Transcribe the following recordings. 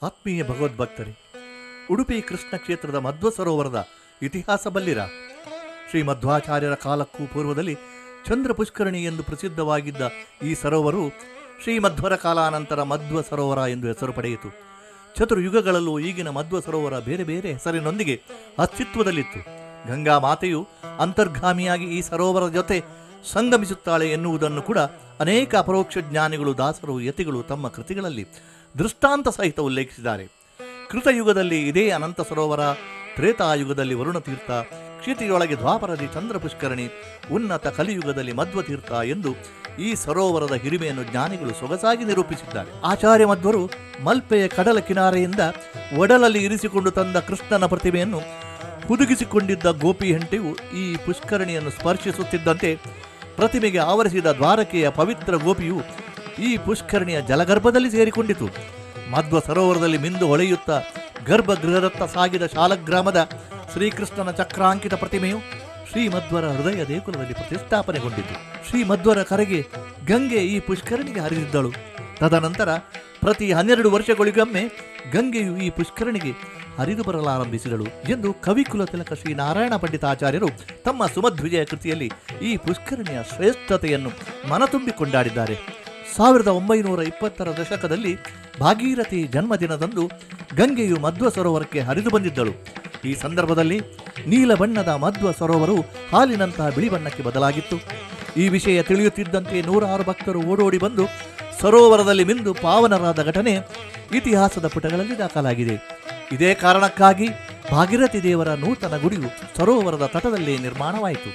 ಆತ್ಮೀಯ ಭಗವದ್ಭಕ್ತರೇ, ಉಡುಪಿ ಕೃಷ್ಣ ಕ್ಷೇತ್ರದ ಮಧ್ವ ಸರೋವರದ ಇತಿಹಾಸ ಬಲ್ಲಿರ. ಶ್ರೀ ಮಧ್ವಾಚಾರ್ಯರ ಕಾಲಕ್ಕೂ ಪೂರ್ವದಲ್ಲಿ ಚಂದ್ರ ಪುಷ್ಕರಣಿ ಎಂದು ಪ್ರಸಿದ್ಧವಾಗಿದ್ದ ಈ ಸರೋವರು ಶ್ರೀ ಮಧ್ವರ ಕಾಲಾನಂತರ ಮಧ್ವ ಸರೋವರ ಎಂದು ಹೆಸರು ಪಡೆಯಿತು. ಚತುರ್ಯುಗಗಳಲ್ಲೂ ಈಗಿನ ಮಧ್ವ ಸರೋವರ ಬೇರೆ ಬೇರೆ ಹೆಸರಿನೊಂದಿಗೆ ಅಸ್ತಿತ್ವದಲ್ಲಿತ್ತು. ಗಂಗಾ ಮಾತೆಯು ಅಂತರ್ಗಾಮಿಯಾಗಿ ಈ ಸರೋವರ ಜೊತೆ ಸಂಗಮಿಸುತ್ತಾಳೆ ಎನ್ನುವುದನ್ನು ಕೂಡ ಅನೇಕ ಅಪರೋಕ್ಷ ಜ್ಞಾನಿಗಳು, ದಾಸರು, ಯತಿಗಳು ತಮ್ಮ ಕೃತಿಗಳಲ್ಲಿ ದೃಷ್ಟಾಂತ ಸಹಿತ ಉಲ್ಲೇಖಿಸಿದ್ದಾರೆ. ಕೃತಯುಗದಲ್ಲಿ ಇದೇ ಅನಂತ ಸರೋವರ, ತ್ರೇತಾಯುಗದಲ್ಲಿ ವರುಣತೀರ್ಥ, ಕ್ಷಿತಿಯೊಳಗೆ ದ್ವಾಪರದಿ ಚಂದ್ರ ಪುಷ್ಕರಣಿ, ಉನ್ನತ ಕಲಿಯುಗದಲ್ಲಿ ಮಧ್ವತೀರ್ಥ ಎಂದು ಈ ಸರೋವರದ ಹಿರಿಮೆಯನ್ನು ಜ್ಞಾನಿಗಳು ಸೊಗಸಾಗಿ ನಿರೂಪಿಸಿದ್ದಾರೆ. ಆಚಾರ್ಯ ಮಧ್ವರು ಮಲ್ಪೆಯ ಕಡಲ ಕಿನಾರೆಯಿಂದ ಒಡಲಲ್ಲಿ ಇರಿಸಿಕೊಂಡು ತಂದ ಕೃಷ್ಣನ ಪ್ರತಿಮೆಯನ್ನು ಹುದುಗಿಸಿಕೊಂಡಿದ್ದ ಗೋಪಿ ಹೆಂಟೆಯು ಈ ಪುಷ್ಕರಣಿಯನ್ನು ಸ್ಪರ್ಶಿಸುತ್ತಿದ್ದಂತೆ ಪ್ರತಿಮೆಗೆ ಆವರಿಸಿದ ದ್ವಾರಕೆಯ ಪವಿತ್ರ ಗೋಪಿಯು ಈ ಪುಷ್ಕರಣಿಯ ಜಲಗರ್ಭದಲ್ಲಿ ಸೇರಿಕೊಂಡಿತು. ಮಧ್ವ ಸರೋವರದಲ್ಲಿ ಮಿಂದು ಹೊಳೆಯುತ್ತಾ ಗರ್ಭಗೃಹದತ್ತ ಸಾಗಿದ ಶಾಲಗ್ರಾಮದ ಶ್ರೀಕೃಷ್ಣನ ಚಕ್ರಾಂಕಿತ ಪ್ರತಿಮೆಯು ಶ್ರೀಮಧ್ವರ ಹೃದಯ ದೇಗುಲದಲ್ಲಿ ಪ್ರತಿಷ್ಠಾಪನೆಗೊಂಡಿತು. ಶ್ರೀಮಧ್ವರ ಕರೆಗೆ ಗಂಗೆ ಈ ಪುಷ್ಕರಣಿಗೆ ಹರಿದಿದ್ದಳು. ತದನಂತರ ಪ್ರತಿ 12 ವರ್ಷಗಳಿಗೊಮ್ಮೆ ಗಂಗೆಯು ಈ ಪುಷ್ಕರಣಿಗೆ ಹರಿದು ಬರಲಾರಂಭಿಸಿದಳು ಎಂದು ಕವಿಕುಲ ತಿಲಕ ಶ್ರೀ ನಾರಾಯಣ ಪಂಡಿತಾಚಾರ್ಯರು ತಮ್ಮ ಸುಮಧ್ವಿಜಯ ಕೃತಿಯಲ್ಲಿ ಈ ಪುಷ್ಕರಣಿಯ ಶ್ರೇಷ್ಠತೆಯನ್ನು ಮನತುಂಬಿ ಕೊಂಡಾಡಿದ್ದಾರೆ. 1920ರ ದಶಕದಲ್ಲಿ ಭಾಗೀರಥಿ ಜನ್ಮದಿನದಂದು ಗಂಗೆಯು ಮಧ್ವ ಸರೋವರಕ್ಕೆ ಹರಿದು ಬಂದಿದ್ದಳು. ಈ ಸಂದರ್ಭದಲ್ಲಿ ನೀಲ ಬಣ್ಣದ ಮಧ್ವ ಸರೋವರು ಹಾಲಿನಂತಹ ಬಿಳಿ ಬಣ್ಣಕ್ಕೆ ಬದಲಾಗಿತ್ತು. ಈ ವಿಷಯ ತಿಳಿಯುತ್ತಿದ್ದಂತೆ 106 ಭಕ್ತರು ಓಡೋಡಿ ಬಂದು ಸರೋವರದಲ್ಲಿ ಮಿಂದು ಪಾವನರಾದ ಘಟನೆ ಇತಿಹಾಸದ ಪುಟಗಳಲ್ಲಿ ದಾಖಲಾಗಿದೆ. ಇದೇ ಕಾರಣಕ್ಕಾಗಿ ಭಾಗೀರಥಿ ದೇವರ ನೂತನ ಗುಡಿಯು ಸರೋವರದ ತಟದಲ್ಲೇ ನಿರ್ಮಾಣವಾಯಿತು.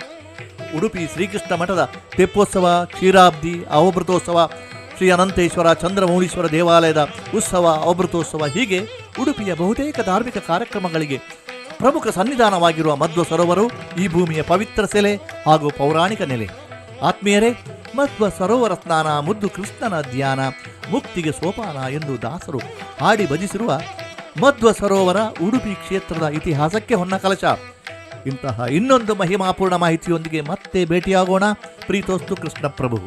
ಉಡುಪಿ ಶ್ರೀಕೃಷ್ಣ ಮಠದ ತೆಪ್ಪೋತ್ಸವ, ಕ್ಷೀರಾಬ್ದಿ, ಅವಭೃತೋತ್ಸವ, ಶ್ರೀ ಅನಂತೇಶ್ವರ ಚಂದ್ರಮೌಳೀಶ್ವರ ದೇವಾಲಯದ ಉತ್ಸವ, ಅವಭೃತೋತ್ಸವ ಹೀಗೆ ಉಡುಪಿಯ ಬಹುತೇಕ ಧಾರ್ಮಿಕ ಕಾರ್ಯಕ್ರಮಗಳಿಗೆ ಪ್ರಮುಖ ಸನ್ನಿಧಾನವಾಗಿರುವ ಮಧ್ವ ಸರೋವರು ಈ ಭೂಮಿಯ ಪವಿತ್ರ ಸೆಲೆ ಹಾಗೂ ಪೌರಾಣಿಕ ನೆಲೆ. ಆತ್ಮೀಯರೇ, ಮಧ್ವ ಸರೋವರ ಸ್ನಾನ, ಮುದ್ದು ಕೃಷ್ಣನ ಧ್ಯಾನ, ಮುಕ್ತಿಗೆ ಸೋಪಾನ ಎಂದು ದಾಸರು ಹಾಡಿ ಭಜಿಸಿರುವ ಮಧ್ವ ಸರೋವರ ಉಡುಪಿ ಕ್ಷೇತ್ರದ ಇತಿಹಾಸಕ್ಕೆ ಹೊನ್ನ ಕಲಶ. ಇಂತಹ ಇನ್ನೊಂದು ಮಹಿಮಾಪೂರ್ಣ ಮಾಹಿತಿಯೊಂದಿಗೆ ಮತ್ತೆ ಭೇಟಿಯಾಗೋಣ. ಪ್ರೀತೋಸ್ತು ಕೃಷ್ಣ ಪ್ರಭು.